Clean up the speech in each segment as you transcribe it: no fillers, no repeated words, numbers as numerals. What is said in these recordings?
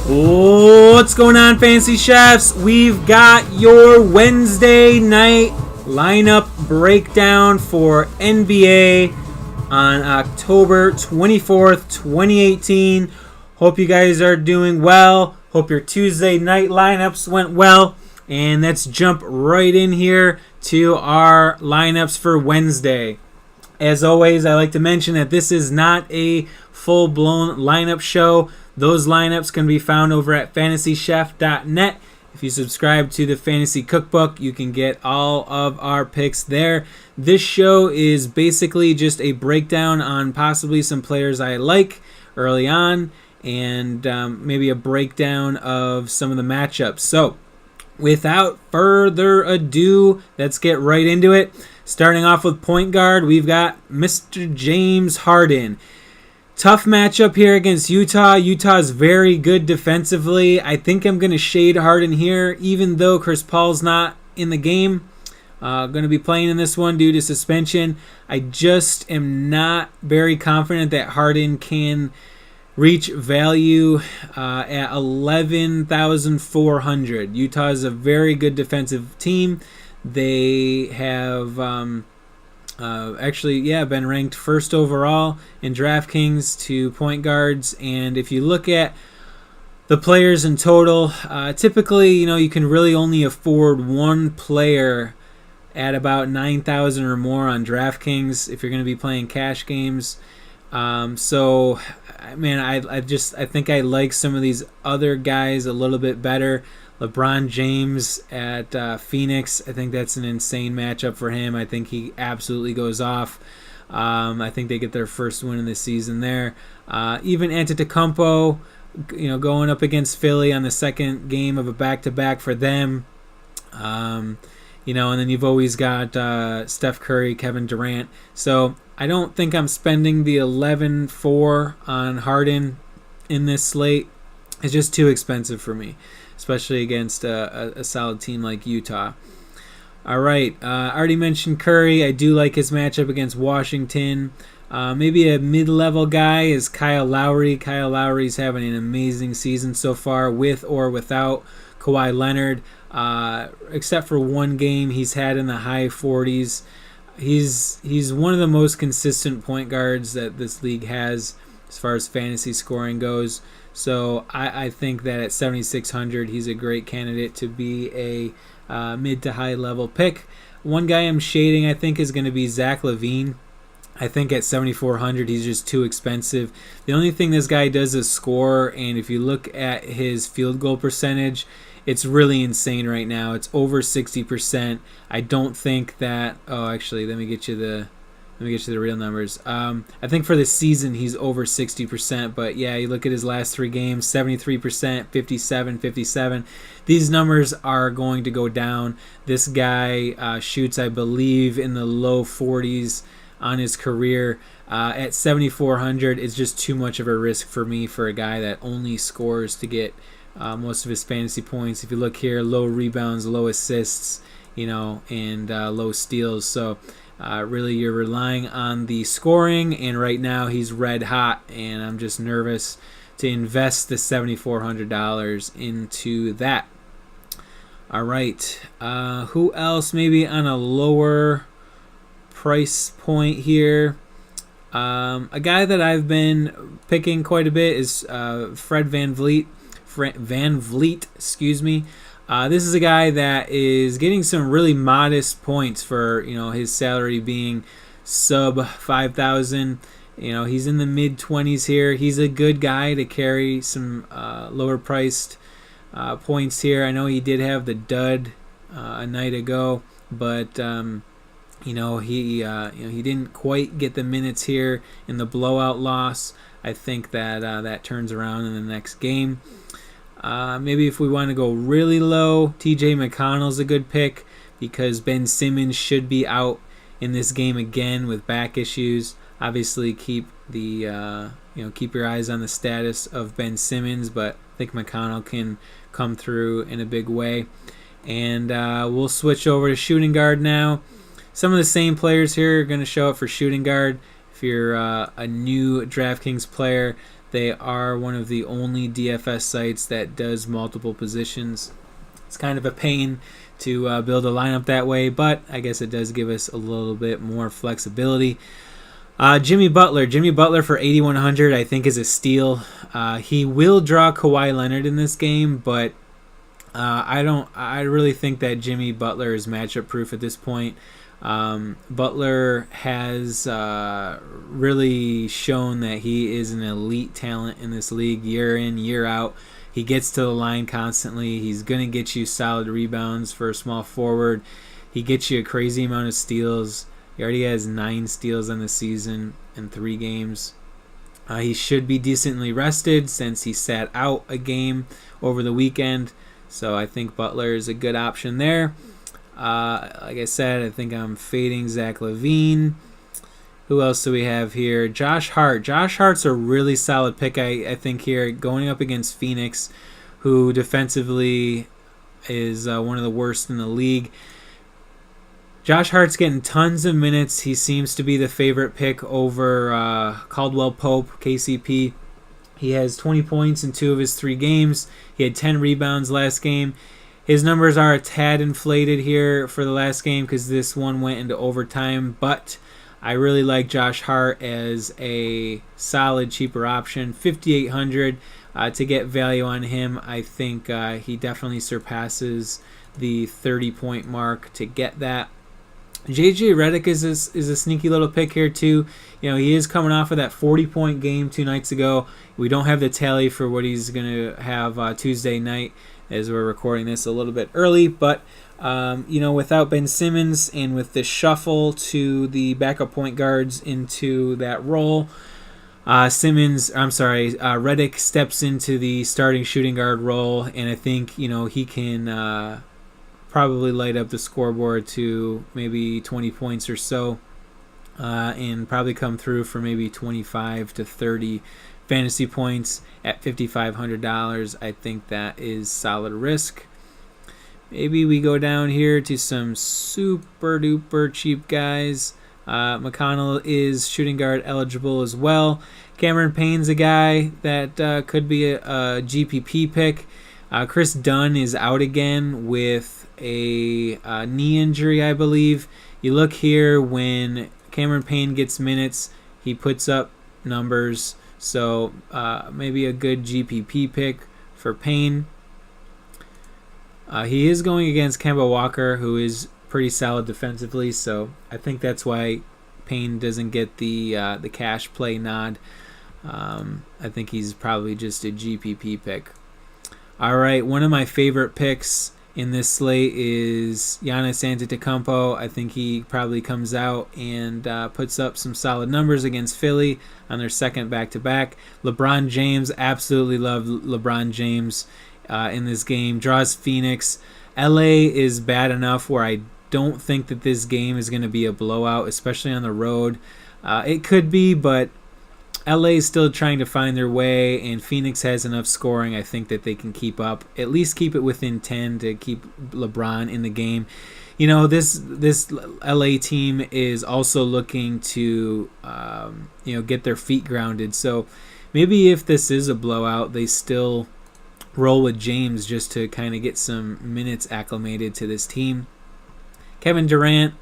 What's going on, Fantasy Chefs? We've got your Wednesday night lineup breakdown for NBA on October 24th, 2018. Hope you guys are doing well. Hope your Tuesday night lineups went well. And let's jump right in here to our lineups for Wednesday. As always, I like to mention that this is not a full-blown lineup show. Those lineups can be found over at Fantasy.Chef.net. If you subscribe to the Fantasy Cookbook, you can get all of our picks there. This show is basically just a breakdown on possibly some players I like early on, and maybe a breakdown of some of the matchups. So, without further ado, let's get right into it. Starting off with point guard, we've got Mr. James Harden. Tough matchup here against Utah. Utah's very good defensively. I think I'm going to shade Harden here, even though Chris Paul's not in the game. Going to be playing in this one due to suspension. I just am not very confident that Harden can reach value at 11,400. Utah is a very good defensive team. They have been ranked first overall in DraftKings to point guards. And if you look at the players in total, typically, you can really only afford one player at about 9,000 or more on DraftKings if you're going to be playing cash games. I think I like some of these other guys a little bit better. LeBron James at Phoenix, I think that's an insane matchup for him. I think he absolutely goes off. I think they get their first win of the season there. Even Antetokounmpo, going up against Philly on the second game of a back-to-back for them. And then you've always got Steph Curry, Kevin Durant. So I don't think I'm spending the 11-4 on Harden in this slate. It's just too expensive for me, especially against a solid team like Utah. All right, I already mentioned Curry. I do like his matchup against Washington. Maybe a mid-level guy is Kyle Lowry. Kyle Lowry's having an amazing season so far with or without Kawhi Leonard. Except for one game he's had in the high 40s. He's one of the most consistent point guards that this league has as far as fantasy scoring goes. So I think that at 7,600, he's a great candidate to be a mid to high level pick. One guy I'm shading, I think, is going to be Zach LaVine. I think at 7,400, he's just too expensive. The only thing this guy does is score, and if you look at his field goal percentage, it's really insane right now. It's over 60%. I don't think that. Oh, actually, let me get you the real numbers. I think for the season he's over 60%, but yeah, you look at his last three games, 73%, 57, 57. These numbers are going to go down. This guy shoots, I believe, in the low 40s on his career. At 7,400, it's just too much of a risk for me for a guy that only scores to get most of his fantasy points. If you look here, low rebounds, low assists, and low steals. So really, you're relying on the scoring, and right now he's red hot, and I'm just nervous to invest the $7,400 into that. All right, who else maybe on a lower price point here? A guy that I've been picking quite a bit is Fred VanVleet. This is a guy that is getting some really modest points for his salary being sub 5,000. He's in the mid 20s here. He's a good guy to carry some lower priced points here. I know he did have the dud a night ago, but he didn't quite get the minutes here in the blowout loss. I think that that turns around in the next game. Maybe if we want to go really low, TJ McConnell's a good pick because Ben Simmons should be out in this game again with back issues. Obviously, keep your eyes on the status of Ben Simmons, but I think McConnell can come through in a big way. And we'll switch over to shooting guard now. Some of the same players here are going to show up for shooting guard. If you're a new DraftKings player, They are one of the only DFS sites that does multiple positions. It's kind of a pain to build a lineup that way, but I guess it does give us a little bit more flexibility. Jimmy Butler for 8,100 I think is a steal. He will draw Kawhi Leonard in this game, but I really think that Jimmy Butler is matchup proof at this point. Butler has really shown that he is an elite talent in this league year in, year out. He gets to the line constantly. He's going to get you solid rebounds for a small forward. He gets you a crazy amount of steals. He already has 9 steals on the season in 3 games. He should be decently rested since he sat out a game over the weekend. So I think Butler is a good option there. Like I said, I think I'm fading Zach LaVine. Who else do we have here? Josh Hart. Josh Hart's a really solid pick, I think, here, going up against Phoenix, who defensively is one of the worst in the league. Josh Hart's getting tons of minutes. He seems to be the favorite pick over Caldwell Pope, KCP. He has 20 points in 2 of his 3 games. He had 10 rebounds last game. His numbers are a tad inflated here for the last game because this one went into overtime, but I really like Josh Hart as a solid, cheaper option. 5,800 to get value on him. I think he definitely surpasses the 30-point mark to get that. JJ Redick is a sneaky little pick here too. You know, he is coming off of that 40-point game 2 nights ago. We don't have the tally for what he's going to have Tuesday night as we're recording this a little bit early, but without Ben Simmons and with the shuffle to the backup point guards into that role, Redick steps into the starting shooting guard role, and I think he can probably light up the scoreboard to maybe 20 points or so, and probably come through for maybe 25 to 30 fantasy points at $5,500. I think that is solid risk. Maybe we go down here to some super duper cheap guys. McConnell is shooting guard eligible as well. Cameron Payne's a guy that could be a GPP pick. Chris Dunn is out again with a knee injury, I believe. You look here, when Cameron Payne gets minutes, he puts up numbers. So maybe a good GPP pick for Payne. He is going against Kemba Walker, who is pretty solid defensively. So I think that's why Payne doesn't get the cash play nod. I think he's probably just a GPP pick. All right, one of my favorite picks in this slate is Giannis Antetokounmpo. I think he probably comes out and puts up some solid numbers against Philly on their second back-to-back. LeBron James, absolutely love LeBron James in this game. Draws Phoenix. LA is bad enough where I don't think that this game is going to be a blowout, especially on the road. It could be, but LA is still trying to find their way, and Phoenix has enough scoring, I think, that they can keep up. At least keep it within 10 to keep LeBron in the game. This LA team is also looking to get their feet grounded. So maybe if this is a blowout, they still roll with James just to kind of get some minutes acclimated to this team. Kevin Durant,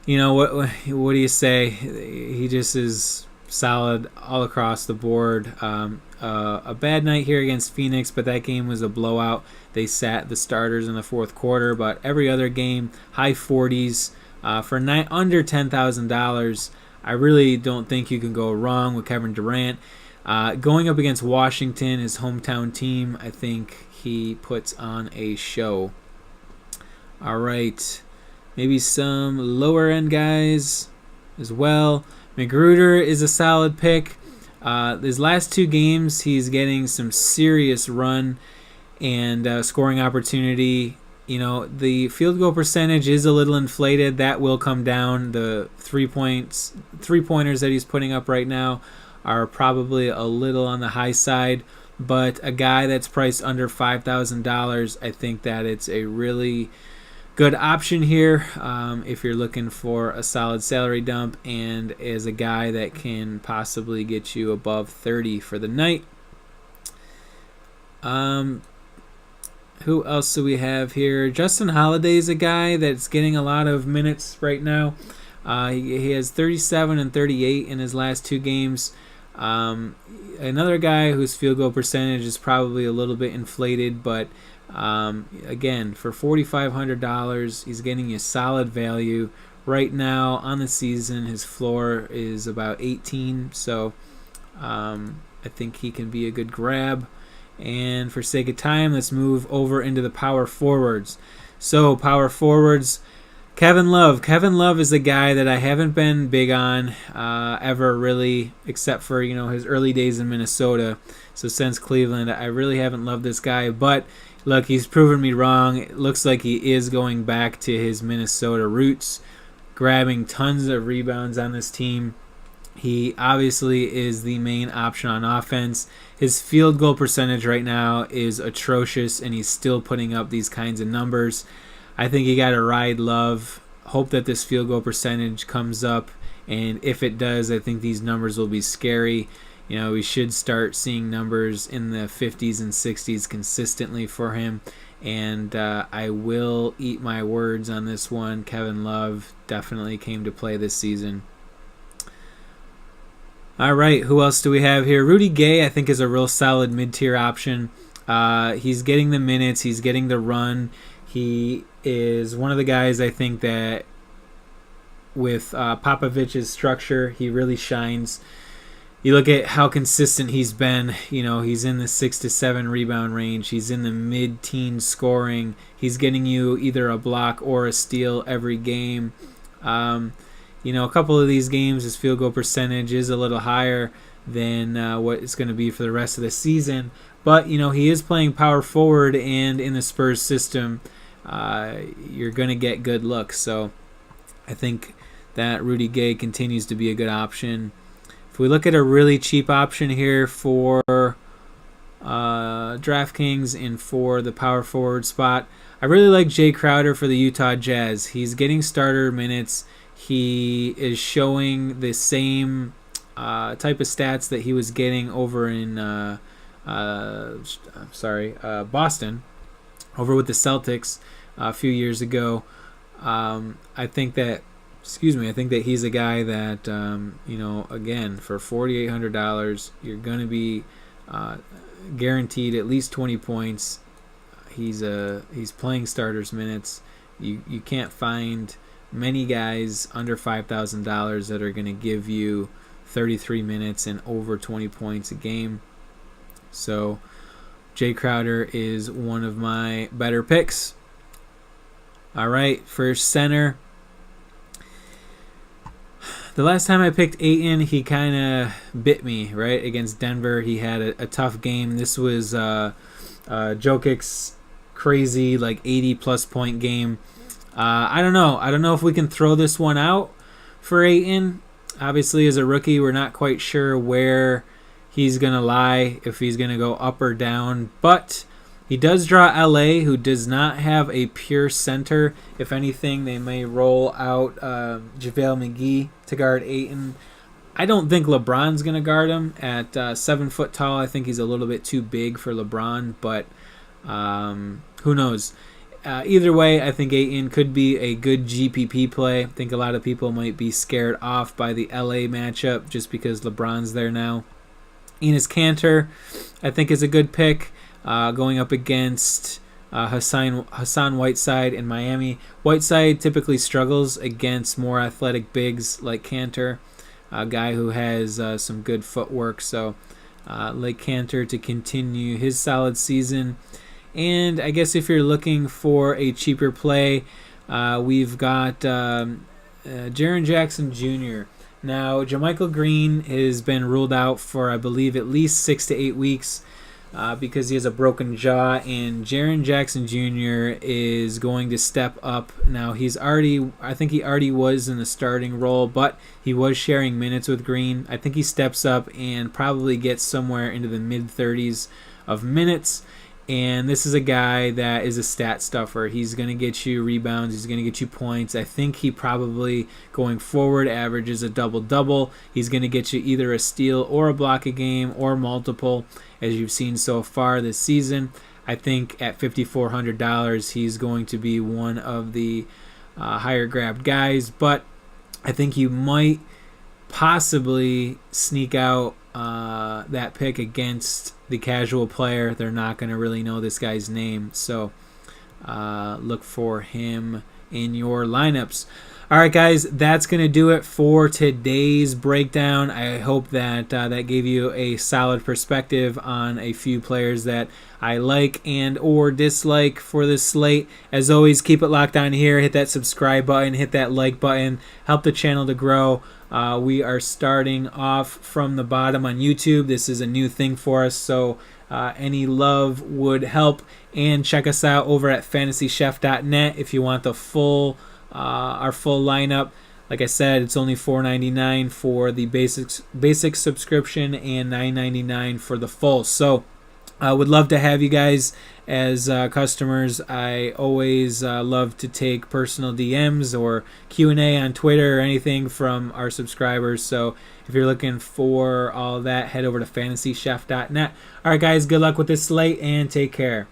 what do you say? He just is solid all across the board. A bad night here against Phoenix, but that game was a blowout. They sat the starters in the fourth quarter, but every other game, high 40s for under $10,000. I really don't think you can go wrong with Kevin Durant. Going up against Washington, his hometown team, I think he puts on a show. All right, maybe some lower end guys as well. Magruder is a solid pick. His last 2 games, he's getting some serious run and scoring opportunity. The field goal percentage is a little inflated. That will come down. The 3-pointers that he's putting up right now are probably a little on the high side. But a guy that's priced under $5,000, I think that it's a really good option here if you're looking for a solid salary dump and as a guy that can possibly get you above 30 for the night. Who else do we have here? Justin Holiday's a guy that's getting a lot of minutes right now. He has 37 and 38 in his last 2 games. Another guy whose field goal percentage is probably a little bit inflated, but again, for $4,500, he's getting you solid value. Right now on the season, his floor is about 18, so I think he can be a good grab. And for sake of time, let's move over into the power forwards. So power forwards, Kevin Love. Kevin Love is a guy that I haven't been big on ever really, except for his early days in Minnesota. So since Cleveland, I really haven't loved this guy. But look, he's proven me wrong. It looks like he is going back to his Minnesota roots, grabbing tons of rebounds on this team. He obviously is the main option on offense. His field goal percentage right now is atrocious, and he's still putting up these kinds of numbers. I think you got to ride Love. Hope that this field goal percentage comes up, and if it does, I think these numbers will be scary. We should start seeing numbers in the 50s and 60s consistently for him, and I will eat my words on this one. Kevin Love definitely came to play this season. All right, who else do we have here? Rudy Gay, I think, is a real solid mid-tier option. He's getting the minutes. He's getting the run. He is one of the guys, I think, that with Popovich's structure, he really shines. You look at how consistent he's been. He's in the 6 to 7 rebound range. He's in the mid-teen scoring. He's getting you either a block or a steal every game. A couple of these games, his field goal percentage is a little higher than what it's going to be for the rest of the season. But, he is playing power forward, and in the Spurs system, you're going to get good looks. So I think that Rudy Gay continues to be a good option. If we look at a really cheap option here for DraftKings and for the power forward spot, I really like Jay Crowder for the Utah Jazz. He's getting starter minutes. He is showing the same type of stats that he was getting over in Boston, over with the Celtics a few years ago. I think that he's a guy that again, for $4,800, you're going to be guaranteed at least 20 points. He's playing starters minutes. You can't find many guys under $5,000 that are going to give you 33 minutes and over 20 points a game. So Jay Crowder is one of my better picks. All right, for center, the last time I picked Ayton, he kind of bit me, right? Against Denver, he had a tough game. This was Jokic's crazy, 80-plus point game. I don't know if we can throw this one out for Ayton. Obviously, as a rookie, we're not quite sure where he's going to lie, if he's going to go up or down. But he does draw LA, who does not have a pure center. If anything, they may roll out JaVale McGee to guard Ayton. I don't think LeBron's going to guard him at 7 foot tall. I think he's a little bit too big for LeBron, but who knows? Either way, I think Ayton could be a good GPP play. I think a lot of people might be scared off by the LA matchup just because LeBron's there now. Enes Kanter, I think, is a good pick going up against Hassan Whiteside in Miami. Whiteside typically struggles against more athletic bigs like Kanter, a guy who has some good footwork. So like Kanter to continue his solid season. And I guess if you're looking for a cheaper play, we've got Jaren Jackson Jr. Now, JaMychal Green has been ruled out for, I believe, at least 6 to 8 weeks because he has a broken jaw. And Jaren Jackson Jr. is going to step up. Now, I think he already was in the starting role, but he was sharing minutes with Green. I think he steps up and probably gets somewhere into the mid-30s of minutes. And this is a guy that is a stat stuffer. He's going to get you rebounds. He's going to get you points. I think he probably, going forward, averages a double-double. He's going to get you either a steal or a block a game or multiple, as you've seen so far this season. I think at $5,400, he's going to be one of the higher grabbed guys. But I think you might possibly sneak out that pick against the casual player. They're not going to really know this guy's name, so look for him in your lineups. All right, guys, that's going to do it for today's breakdown. I hope that that gave you a solid perspective on a few players that I like and or dislike for this slate. As always, keep it locked on here. Hit that subscribe button. Hit that like button. Help the channel to grow. We are starting off from the bottom on YouTube. This is a new thing for us, so any love would help. And check us out over at Fantasy.Chef.net if you want the our full lineup. Like I said, it's only $4.99 for the basic subscription and $9.99 for the full. So I would love to have you guys as customers. I always love to take personal DMs or Q&A on Twitter or anything from our subscribers. So if you're looking for all of that, head over to Fantasy.Chef.net. All right, guys, good luck with this slate and take care.